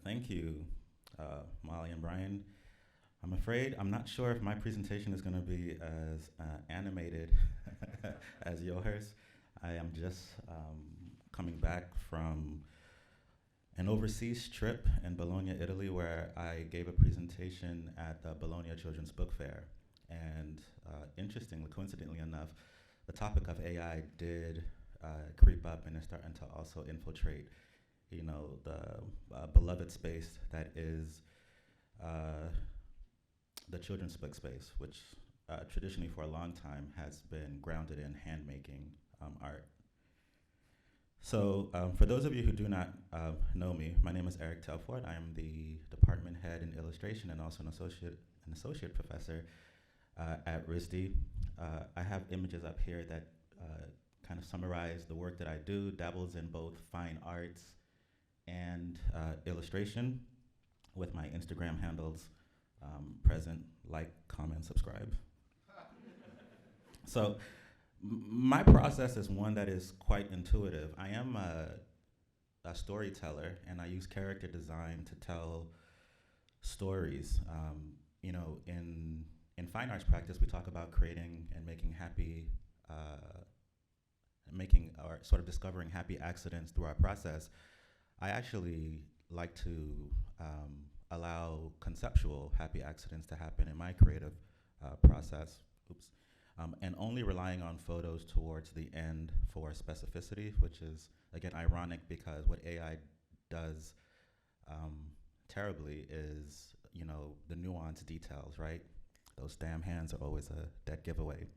Thank you, Molly and Brian. I'm not sure if my presentation is going to be as animated as yours. I am just coming back from an overseas trip in Bologna, Italy, where I gave a presentation at the Bologna Children's Book Fair. And interestingly, coincidentally enough, the topic of AI did creep up and is starting to also infiltrate, the beloved space that is the children's book space, which traditionally for a long time has been grounded in handmaking art. So for those of you who do not know me, my name is Eric Telfort. I am the department head in illustration and also an associate professor at RISD. I have images up here that kind of summarize the work that I do, dabbles in both fine arts and illustration, with my Instagram handles present, like, comment, subscribe. So my process is one that is quite intuitive. I am a storyteller, and I use character design to tell stories. In fine arts practice, we talk about creating and making or sort of discovering happy accidents through our process. I actually like to allow conceptual happy accidents to happen in my creative process. And only relying on photos towards the end for specificity, which is, again, ironic because what AI does terribly is, the nuanced details, right? Those damn hands are always a dead giveaway.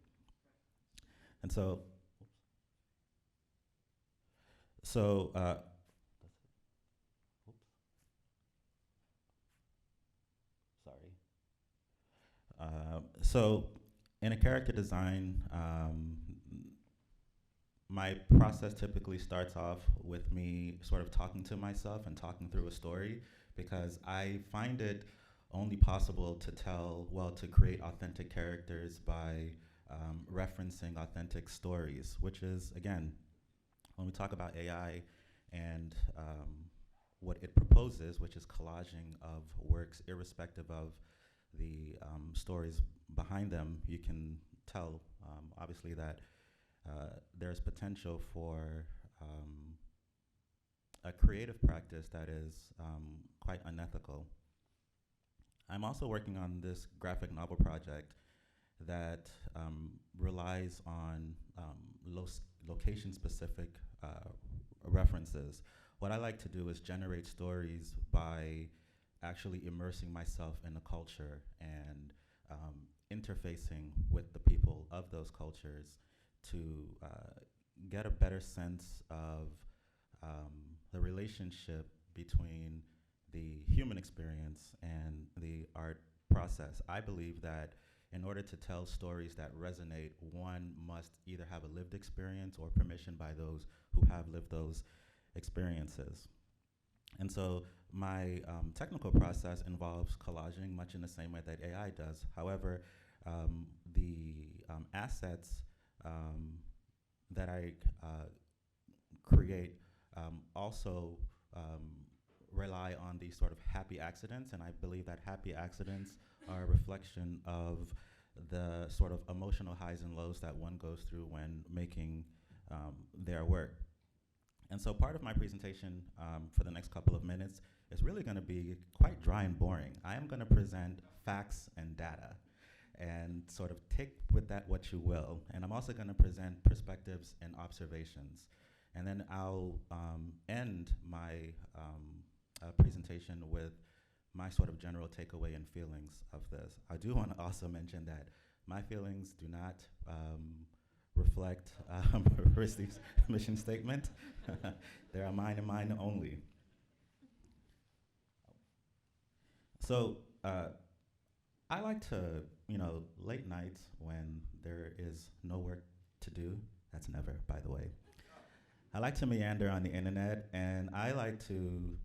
And so sorry. So in a character design, my process typically starts off with me sort of talking to myself and talking through a story, because I find it only possible to create authentic characters by referencing authentic stories, which is, again, when we talk about AI and what it proposes, which is collaging of works irrespective of the stories behind them, you can tell, obviously, that there's potential for a creative practice that is quite unethical. I'm also working on this graphic novel project that relies on location-specific references. What I like to do is generate stories by actually immersing myself in a culture and interfacing with the people of those cultures to get a better sense of the relationship between the human experience and the art process. I believe that in order to tell stories that resonate, one must either have a lived experience or permission by those who have lived those experiences. And so my technical process involves collaging much in the same way that AI does. However, the assets that I create also rely on these sort of happy accidents, and I believe that happy accidents are a reflection of the sort of emotional highs and lows that one goes through when making their work. And so part of my presentation for the next couple of minutes is really going to be quite dry and boring. I am going to present facts and data and sort of take with that what you will. And I'm also going to present perspectives and observations. And then I'll end my presentation with my sort of general takeaway and feelings of this. I do want to also mention that my feelings do not reflect RISD's mission statement. They are mine and mine only. So I like to, late nights when there is no work to do, that's never, by the way, I like to meander on the internet, and I like to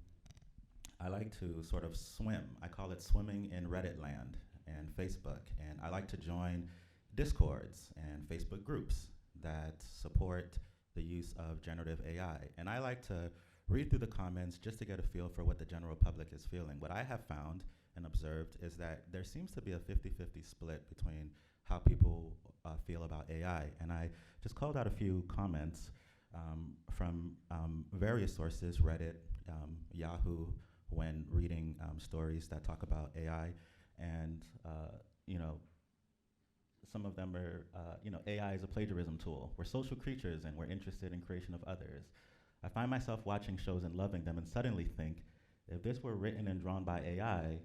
sort of swim. I call it swimming in Reddit land and Facebook, and I like to join Discords and Facebook groups that support the use of generative AI. And I like to read through the comments just to get a feel for what the general public is feeling. What I have found and observed is that there seems to be a 50-50 split between how people feel about AI. And I just called out a few comments from various sources, Reddit, Yahoo, when reading stories that talk about AI. And, you know, some of them are, you know, AI is a plagiarism tool. We're social creatures and we're interested in creation of others. I find myself watching shows and loving them and suddenly think, if this were written and drawn by AI,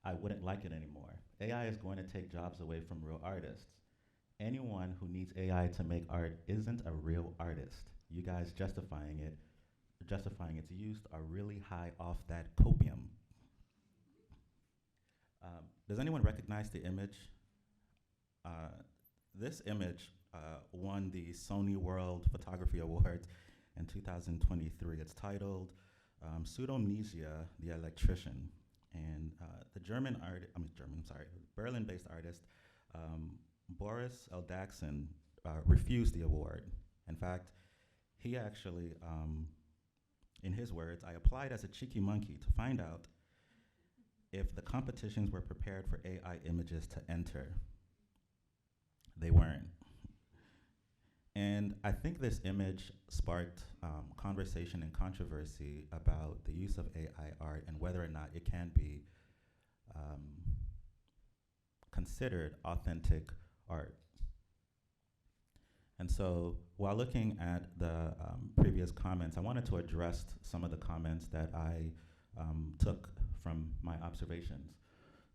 I wouldn't like it anymore. AI is going to take jobs away from real artists. Anyone who needs AI to make art isn't a real artist. You guys justifying its use are really high off that copium. Does anyone recognize the image? This image won the Sony World Photography Awards in 2023. It's titled Pseudomnesia, the Electrician. And the Berlin-based artist, Boris Eldagsen, refused the award. In fact, he actually, in his words, I applied as a cheeky monkey to find out if the competitions were prepared for AI images to enter. They weren't. And I think this image sparked conversation and controversy about the use of AI art and whether or not it can be considered authentic art. And so while looking at the previous comments, I wanted to address some of the comments that I took from my observations.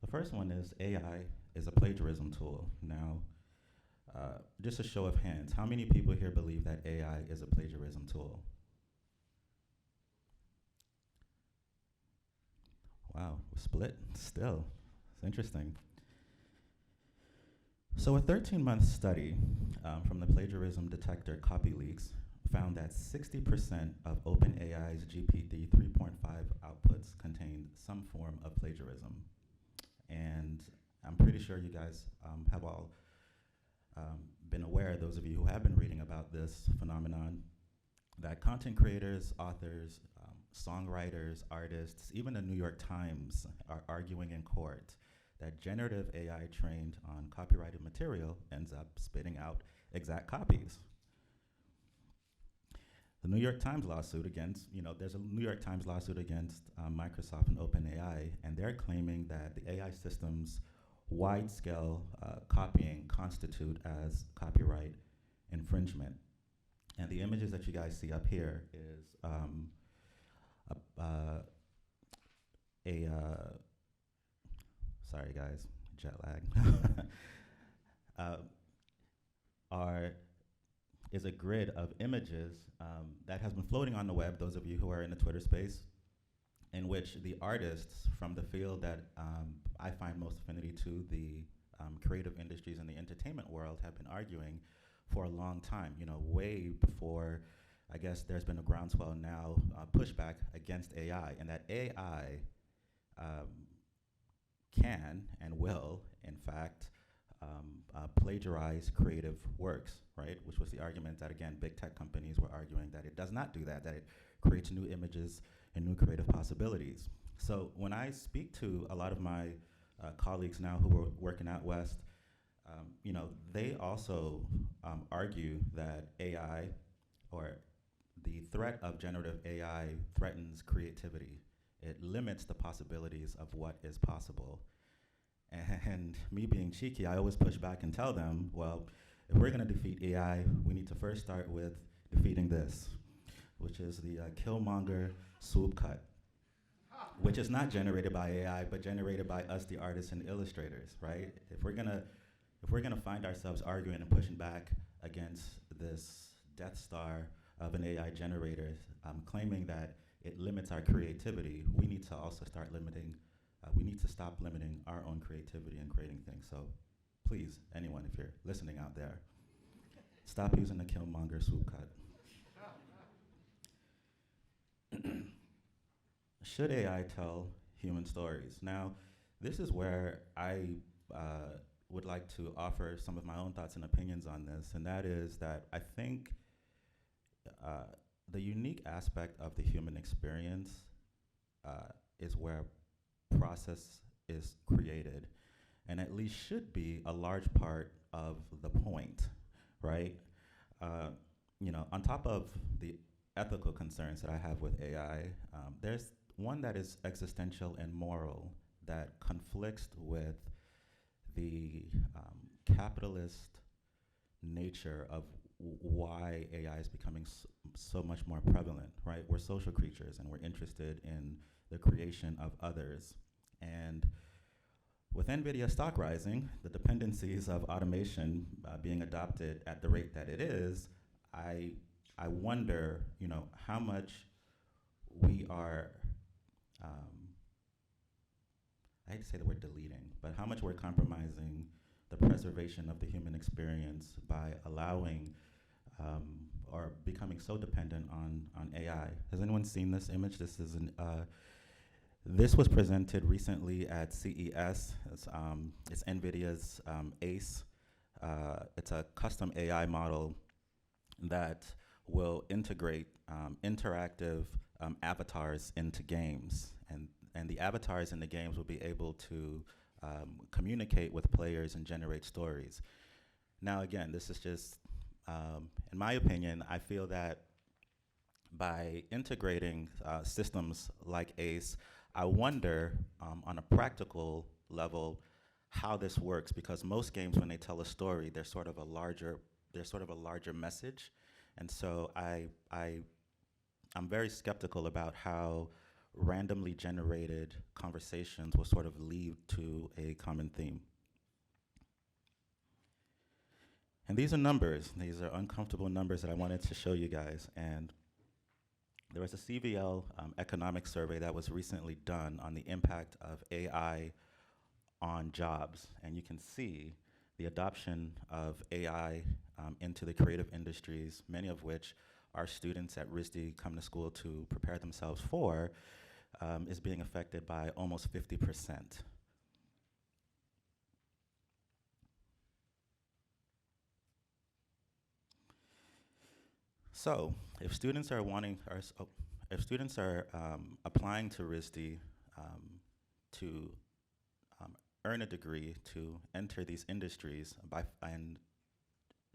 The first one is AI is a plagiarism tool. Now, just a show of hands, how many people here believe that AI is a plagiarism tool? Wow, split still. It's interesting. So a 13-month study from the plagiarism detector CopyLeaks found that 60% of OpenAI's GPT 3.5 outputs contained some form of plagiarism. And I'm pretty sure you guys have all been aware, those of you who have been reading about this phenomenon, that content creators, authors, songwriters, artists, even the New York Times are arguing in court that generative AI trained on copyrighted material ends up spitting out exact copies. The New York Times lawsuit against, there's a New York Times lawsuit against Microsoft and OpenAI, and they're claiming that the AI systems wide-scale copying constitute as copyright infringement. And the images that you guys see up here is sorry guys, jet lag, is a grid of images that has been floating on the web, those of you who are in the Twitter space, in which the artists from the field that I find most affinity to, the creative industries and the entertainment world, have been arguing for a long time, way before, I guess there's been a groundswell now, pushback against AI, and that AI can and will, in fact, plagiarize creative works, right? Which was the argument that, again, big tech companies were arguing that it does not do that, that it creates new images and new creative possibilities. So when I speak to a lot of my colleagues now who are working out West, they also argue that AI, or the threat of generative AI, threatens creativity. It limits the possibilities of what is possible. And me being cheeky, I always push back and tell them, well, if we're going to defeat AI, we need to first start with defeating this, which is the Killmonger swoop cut, which is not generated by AI, but generated by us, the artists and illustrators, right? If we're gonna find ourselves arguing and pushing back against this Death Star of an AI generator, claiming that it limits our creativity, we need to also start limiting. We need to stop limiting our own creativity and creating things. So, please, anyone, if you're listening out there, stop using the Killmonger swoop cut. Should AI tell human stories? Now, this is where I would like to offer some of my own thoughts and opinions on this, and that is that I think the unique aspect of the human experience is where process is created, and at least should be a large part of the point, right? Uh, on top of the ethical concerns that I have with AI, there's one that is existential and moral that conflicts with the capitalist nature of why AI is becoming so much more prevalent, right? We're social creatures and we're interested in the creation of others. And with NVIDIA stock rising, the dependencies of automation being adopted at the rate that it is, I wonder, how much we are, I hate to say the word deleting, but how much we're compromising the preservation of the human experience by allowing or becoming so dependent on AI. Has anyone seen this image? This was presented recently at CES. It's NVIDIA's ACE. It's a custom AI model that will integrate interactive avatars into games. And the avatars in the games will be able to communicate with players and generate stories. Now, again, this is just, in my opinion, I feel that by integrating systems like ACE, I wonder on a practical level how this works, because most games, when they tell a story, they're sort of a larger message. And so I'm very skeptical about how randomly generated conversations will sort of lead to a common theme. And these are numbers. These are uncomfortable numbers that I wanted to show you guys. And there was a CVL economic survey that was recently done on the impact of AI on jobs. And you can see the adoption of AI into the creative industries, many of which our students at RISD come to school to prepare themselves for, is being affected by almost 50%. So, if students are applying to RISD to earn a degree to enter these industries, and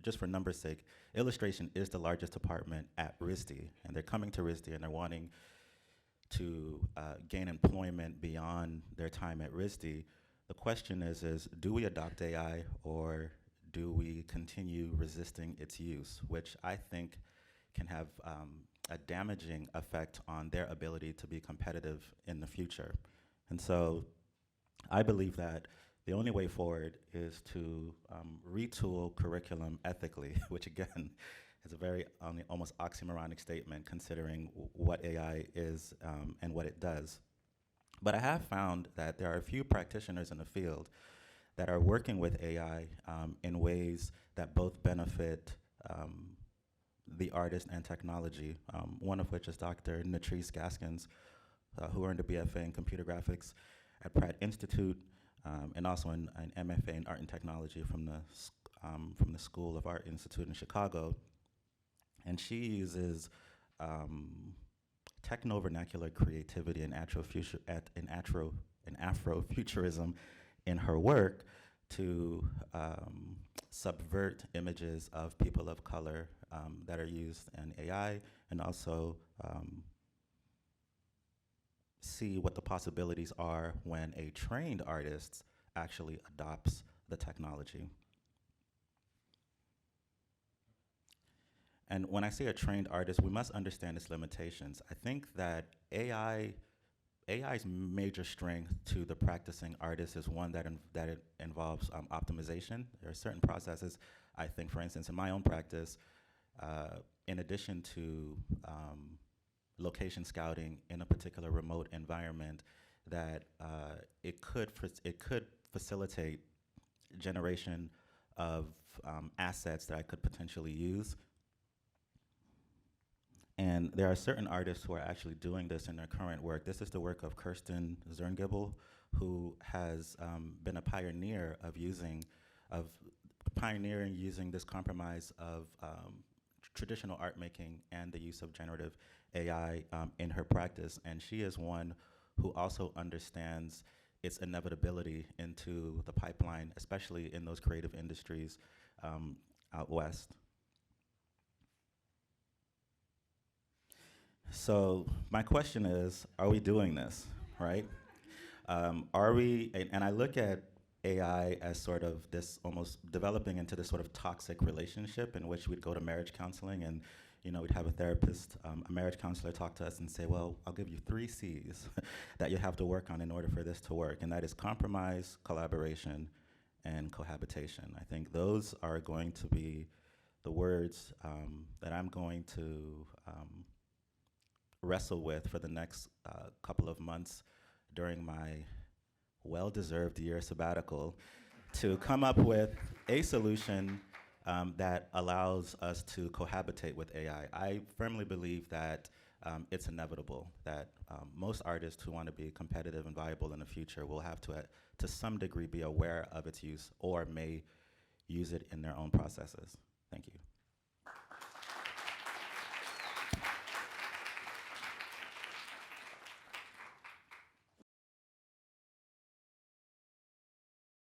just for numbers' sake, illustration is the largest department at RISD, and they're coming to RISD and they're wanting to gain employment beyond their time at RISD. The question is do we adopt AI or do we continue resisting its use, which I think can have a damaging effect on their ability to be competitive in the future. And so I believe that the only way forward is to retool curriculum ethically, which again is a very almost oxymoronic statement considering what AI is and what it does. But I have found that there are a few practitioners in the field that are working with AI in ways that both benefit the artist and technology, one of which is Dr. Natrice Gaskins, who earned a BFA in computer graphics at Pratt Institute, and also an MFA in art and technology from the School of Art Institute in Chicago. And she uses techno-vernacular creativity and Afrofuturism in her work to subvert images of people of color that are used in AI, and also see what the possibilities are when a trained artist actually adopts the technology. And when I say a trained artist, we must understand its limitations. I think that AI's major strength to the practicing artist is one that it involves optimization. There are certain processes, I think, for instance, in my own practice, in addition to location scouting in a particular remote environment, that it could facilitate generation of assets that I could potentially use. And there are certain artists who are actually doing this in their current work. This is the work of Kirsten Zerngibel, who has been a pioneer of pioneering using this compromise of traditional art making and the use of generative AI in her practice. And she is one who also understands its inevitability into the pipeline, especially in those creative industries out west. So my question is, are we doing this, right? Are we, and I look at AI as sort of this almost developing into this sort of toxic relationship in which we'd go to marriage counseling and we'd have a therapist, a marriage counselor talk to us and say, well, I'll give you 3 C's that you have to work on in order for this to work. And that is compromise, collaboration, and cohabitation. I think those are going to be the words that I'm going to wrestle with for the next couple of months during my well-deserved year sabbatical to come up with a solution that allows us to cohabitate with AI. I firmly believe that it's inevitable that most artists who want to be competitive and viable in the future will have to some degree be aware of its use or may use it in their own processes. Thank you.